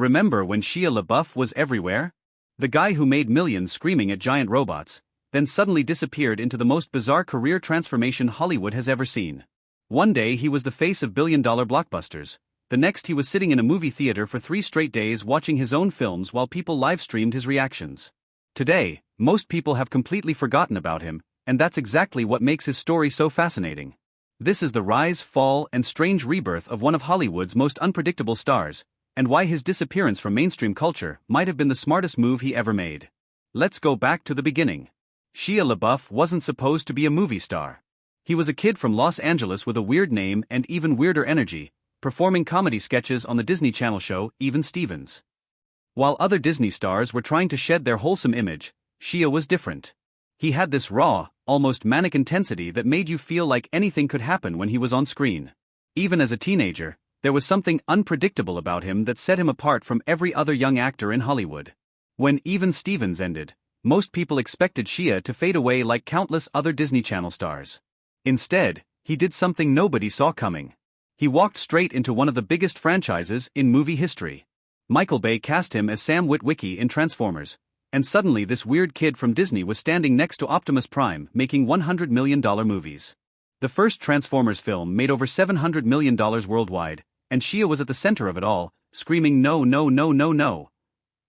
Remember when Shia LaBeouf was everywhere? The guy who made millions screaming at giant robots, then suddenly disappeared into the most bizarre career transformation Hollywood has ever seen. One day he was the face of billion-dollar blockbusters. The next he was sitting in a movie theater for 3 straight days watching his own films while people live-streamed his reactions. Today, most people have completely forgotten about him, and that's exactly what makes his story so fascinating. This is the rise, fall, and strange rebirth of one of Hollywood's most unpredictable stars, and why his disappearance from mainstream culture might have been the smartest move he ever made. Let's go back to the beginning. Shia LaBeouf wasn't supposed to be a movie star. He was a kid from Los Angeles with a weird name and even weirder energy, performing comedy sketches on the Disney Channel show Even Stevens. While other Disney stars were trying to shed their wholesome image, Shia was different. He had this raw, almost manic intensity that made you feel like anything could happen when he was on screen. Even as a teenager, there was something unpredictable about him that set him apart from every other young actor in Hollywood. When Even Stevens ended, most people expected Shia to fade away like countless other Disney Channel stars. Instead, he did something nobody saw coming. He walked straight into one of the biggest franchises in movie history. Michael Bay cast him as Sam Witwicky in Transformers, and suddenly this weird kid from Disney was standing next to Optimus Prime making $100 million movies. The first Transformers film made over $700 million worldwide, and Shia was at the center of it all, screaming no no no no no,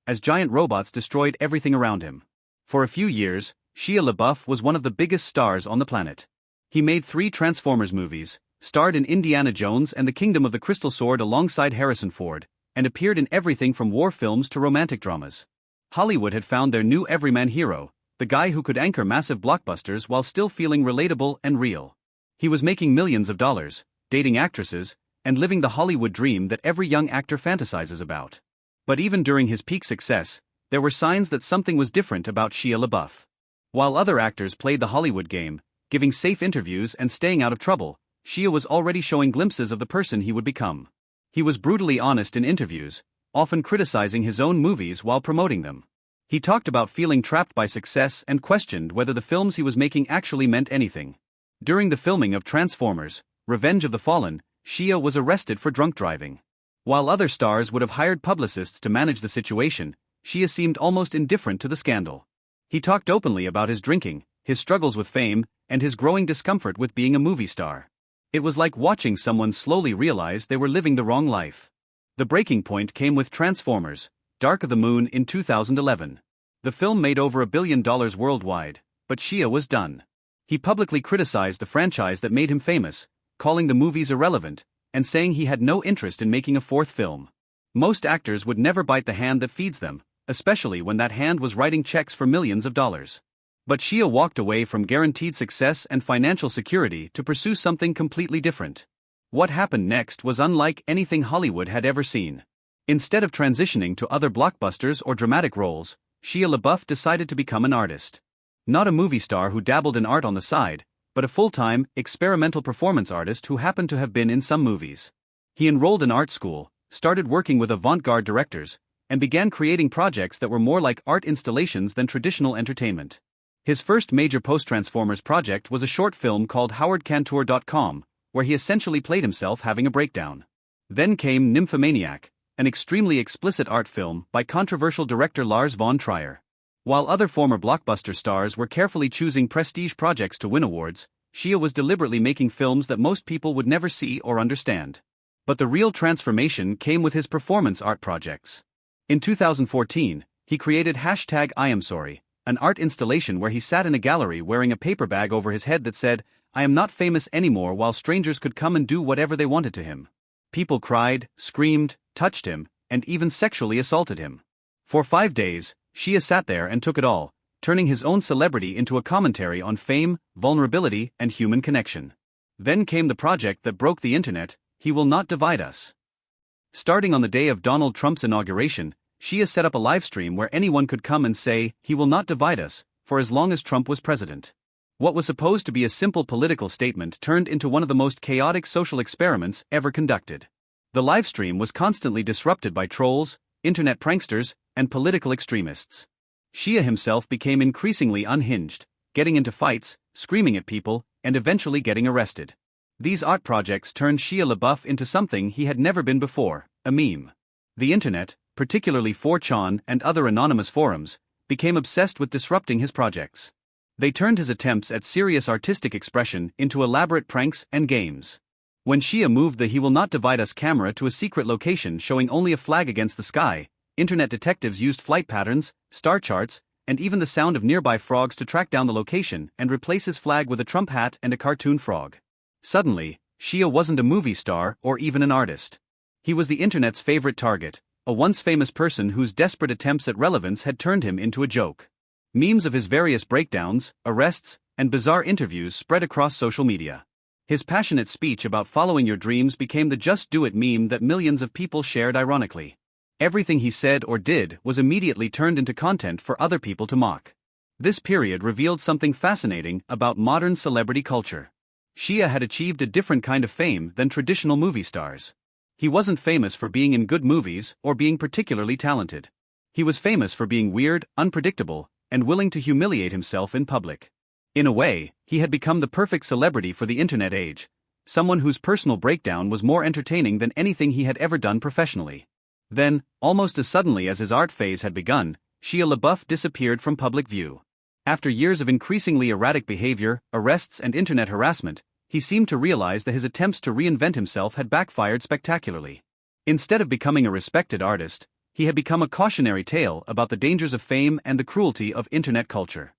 as giant robots destroyed everything around him. For a few years, Shia LaBeouf was one of the biggest stars on the planet. He made 3 Transformers movies, starred in Indiana Jones and the Kingdom of the Crystal Sword alongside Harrison Ford, and appeared in everything from war films to romantic dramas. Hollywood had found their new everyman hero, the guy who could anchor massive blockbusters while still feeling relatable and real. He was making millions of dollars, dating actresses, and living the Hollywood dream that every young actor fantasizes about. But even during his peak success, there were signs that something was different about Shia LaBeouf. While other actors played the Hollywood game, giving safe interviews and staying out of trouble, Shia was already showing glimpses of the person he would become. He was brutally honest in interviews, often criticizing his own movies while promoting them. He talked about feeling trapped by success and questioned whether the films he was making actually meant anything. During the filming of Transformers: Revenge of the Fallen, Shia was arrested for drunk driving. While other stars would have hired publicists to manage the situation, Shia seemed almost indifferent to the scandal. He talked openly about his drinking, his struggles with fame, and his growing discomfort with being a movie star. It was like watching someone slowly realize they were living the wrong life. The breaking point came with Transformers: Dark of the Moon in 2011. The film made over $1 billion worldwide, but Shia was done. He publicly criticized the franchise that made him famous, calling the movies irrelevant, and saying he had no interest in making a 4th film. Most actors would never bite the hand that feeds them, especially when that hand was writing checks for millions of dollars. But Shia walked away from guaranteed success and financial security to pursue something completely different. What happened next was unlike anything Hollywood had ever seen. Instead of transitioning to other blockbusters or dramatic roles, Shia LaBeouf decided to become an artist. Not a movie star who dabbled in art on the side, but a full-time, experimental performance artist who happened to have been in some movies. He enrolled in art school, started working with avant-garde directors, and began creating projects that were more like art installations than traditional entertainment. His first major post-Transformers project was a short film called howardcantor.com, where he essentially played himself having a breakdown. Then came Nymphomaniac, an extremely explicit art film by controversial director Lars von Trier. While other former blockbuster stars were carefully choosing prestige projects to win awards, Shia was deliberately making films that most people would never see or understand. But the real transformation came with his performance art projects. In 2014, he created #IamSorry, an art installation where he sat in a gallery wearing a paper bag over his head that said, "I am not famous anymore," while strangers could come and do whatever they wanted to him. People cried, screamed, touched him, and even sexually assaulted him. For 5 days, Shia sat there and took it all, turning his own celebrity into a commentary on fame, vulnerability, and human connection. Then came the project that broke the internet: He Will Not Divide Us. Starting on the day of Donald Trump's inauguration, Shia set up a live stream where anyone could come and say, "He will not divide us," for as long as Trump was president. What was supposed to be a simple political statement turned into one of the most chaotic social experiments ever conducted. The livestream was constantly disrupted by trolls, internet pranksters, and political extremists. Shia himself became increasingly unhinged, getting into fights, screaming at people, and eventually getting arrested. These art projects turned Shia LaBeouf into something he had never been before: a meme. The internet, particularly 4chan and other anonymous forums, became obsessed with disrupting his projects. They turned his attempts at serious artistic expression into elaborate pranks and games. When Shia moved the "He Will Not Divide Us" camera to a secret location showing only a flag against the sky, internet detectives used flight patterns, star charts, and even the sound of nearby frogs to track down the location and replace his flag with a Trump hat and a cartoon frog. Suddenly, Shia wasn't a movie star or even an artist. He was the internet's favorite target, a once famous person whose desperate attempts at relevance had turned him into a joke. Memes of his various breakdowns, arrests, and bizarre interviews spread across social media. His passionate speech about following your dreams became the "just do it" meme that millions of people shared ironically. Everything he said or did was immediately turned into content for other people to mock. This period revealed something fascinating about modern celebrity culture. Shia had achieved a different kind of fame than traditional movie stars. He wasn't famous for being in good movies or being particularly talented. He was famous for being weird, unpredictable, and willing to humiliate himself in public. In a way, he had become the perfect celebrity for the internet age, someone whose personal breakdown was more entertaining than anything he had ever done professionally. Then, almost as suddenly as his art phase had begun, Shia LaBeouf disappeared from public view. After years of increasingly erratic behavior, arrests and internet harassment, he seemed to realize that his attempts to reinvent himself had backfired spectacularly. Instead of becoming a respected artist, he had become a cautionary tale about the dangers of fame and the cruelty of internet culture.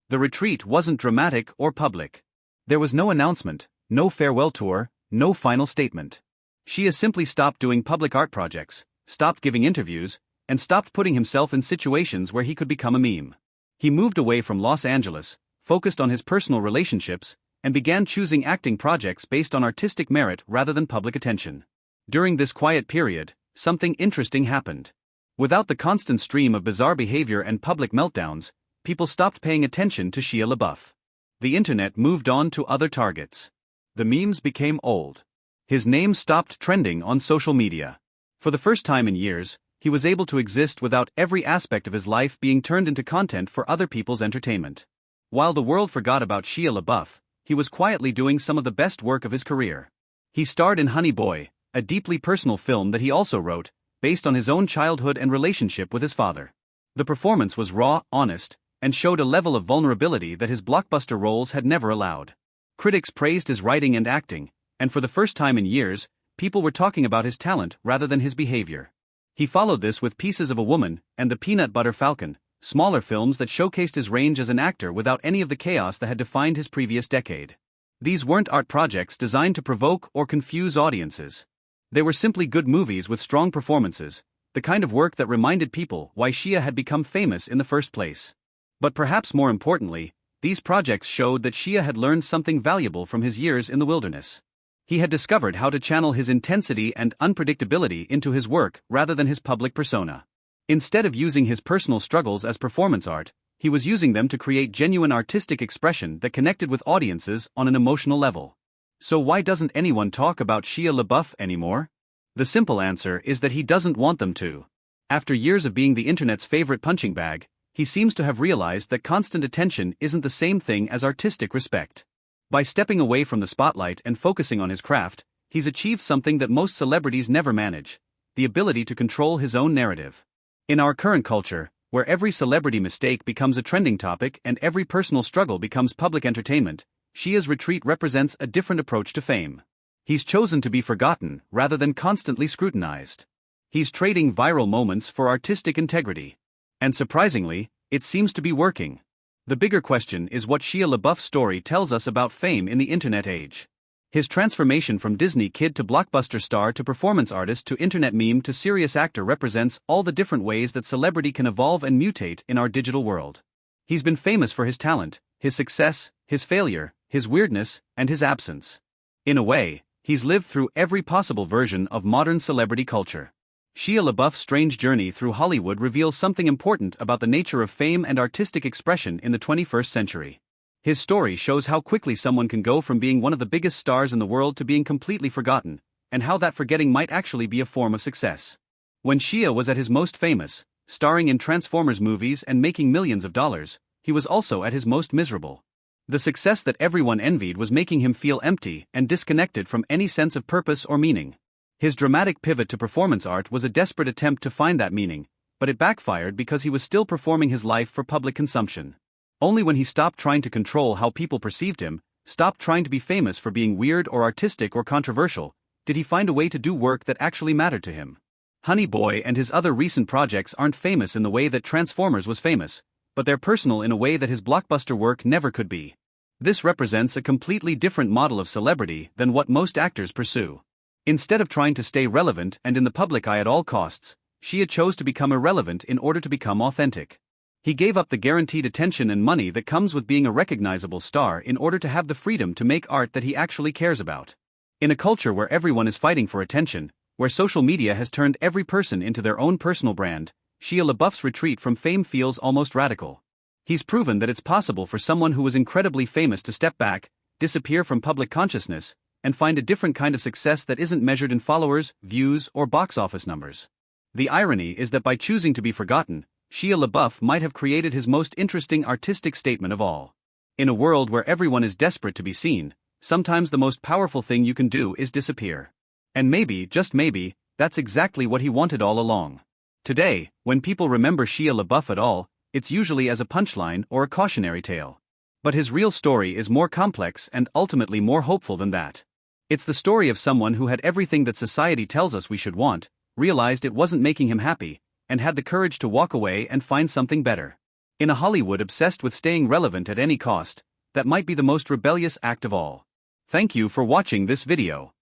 The retreat wasn't dramatic or public. There was no announcement, no farewell tour, no final statement. Shia simply stopped doing public art projects, stopped giving interviews, and stopped putting himself in situations where he could become a meme. He moved away from Los Angeles, focused on his personal relationships, and began choosing acting projects based on artistic merit rather than public attention. During this quiet period, something interesting happened. Without the constant stream of bizarre behavior and public meltdowns, people stopped paying attention to Shia LaBeouf. The internet moved on to other targets. The memes became old. His name stopped trending on social media. For the first time in years, he was able to exist without every aspect of his life being turned into content for other people's entertainment. While the world forgot about Shia LaBeouf, he was quietly doing some of the best work of his career. He starred in Honey Boy, a deeply personal film that he also wrote, based on his own childhood and relationship with his father. The performance was raw, honest, and showed a level of vulnerability that his blockbuster roles had never allowed. Critics praised his writing and acting, and for the first time in years, people were talking about his talent rather than his behavior. He followed this with Pieces of a Woman and The Peanut Butter Falcon, smaller films that showcased his range as an actor without any of the chaos that had defined his previous decade. These weren't art projects designed to provoke or confuse audiences. They were simply good movies with strong performances, the kind of work that reminded people why Shia had become famous in the first place. But perhaps more importantly, these projects showed that Shia had learned something valuable from his years in the wilderness. He had discovered how to channel his intensity and unpredictability into his work rather than his public persona. Instead of using his personal struggles as performance art, he was using them to create genuine artistic expression that connected with audiences on an emotional level. So why doesn't anyone talk about Shia LaBeouf anymore? The simple answer is that he doesn't want them to. After years of being the internet's favorite punching bag, he seems to have realized that constant attention isn't the same thing as artistic respect. By stepping away from the spotlight and focusing on his craft, he's achieved something that most celebrities never manage: the ability to control his own narrative. In our current culture, where every celebrity mistake becomes a trending topic and every personal struggle becomes public entertainment, Shia's retreat represents a different approach to fame. He's chosen to be forgotten rather than constantly scrutinized. He's trading viral moments for artistic integrity. And surprisingly, it seems to be working. The bigger question is what Shia LaBeouf's story tells us about fame in the internet age. His transformation from Disney kid to blockbuster star to performance artist to internet meme to serious actor represents all the different ways that celebrity can evolve and mutate in our digital world. He's been famous for his talent, his success, his failure, his weirdness, and his absence. In a way, he's lived through every possible version of modern celebrity culture. Shia LaBeouf's strange journey through Hollywood reveals something important about the nature of fame and artistic expression in the 21st century. His story shows how quickly someone can go from being one of the biggest stars in the world to being completely forgotten, and how that forgetting might actually be a form of success. When Shia was at his most famous, starring in Transformers movies and making millions of dollars, he was also at his most miserable. The success that everyone envied was making him feel empty and disconnected from any sense of purpose or meaning. His dramatic pivot to performance art was a desperate attempt to find that meaning, but it backfired because he was still performing his life for public consumption. Only when he stopped trying to control how people perceived him, stopped trying to be famous for being weird or artistic or controversial, did he find a way to do work that actually mattered to him. Honey Boy and his other recent projects aren't famous in the way that Transformers was famous, but they're personal in a way that his blockbuster work never could be. This represents a completely different model of celebrity than what most actors pursue. Instead of trying to stay relevant and in the public eye at all costs, Shia chose to become irrelevant in order to become authentic. He gave up the guaranteed attention and money that comes with being a recognizable star in order to have the freedom to make art that he actually cares about. In a culture where everyone is fighting for attention, where social media has turned every person into their own personal brand, Shia LaBeouf's retreat from fame feels almost radical. He's proven that it's possible for someone who was incredibly famous to step back, disappear from public consciousness, and find a different kind of success that isn't measured in followers, views, or box office numbers. The irony is that by choosing to be forgotten, Shia LaBeouf might have created his most interesting artistic statement of all. In a world where everyone is desperate to be seen, sometimes the most powerful thing you can do is disappear. And maybe, just maybe, that's exactly what he wanted all along. Today, when people remember Shia LaBeouf at all, it's usually as a punchline or a cautionary tale. But his real story is more complex and ultimately more hopeful than that. It's the story of someone who had everything that society tells us we should want, realized it wasn't making him happy, and had the courage to walk away and find something better. In a Hollywood obsessed with staying relevant at any cost, that might be the most rebellious act of all. Thank you for watching this video.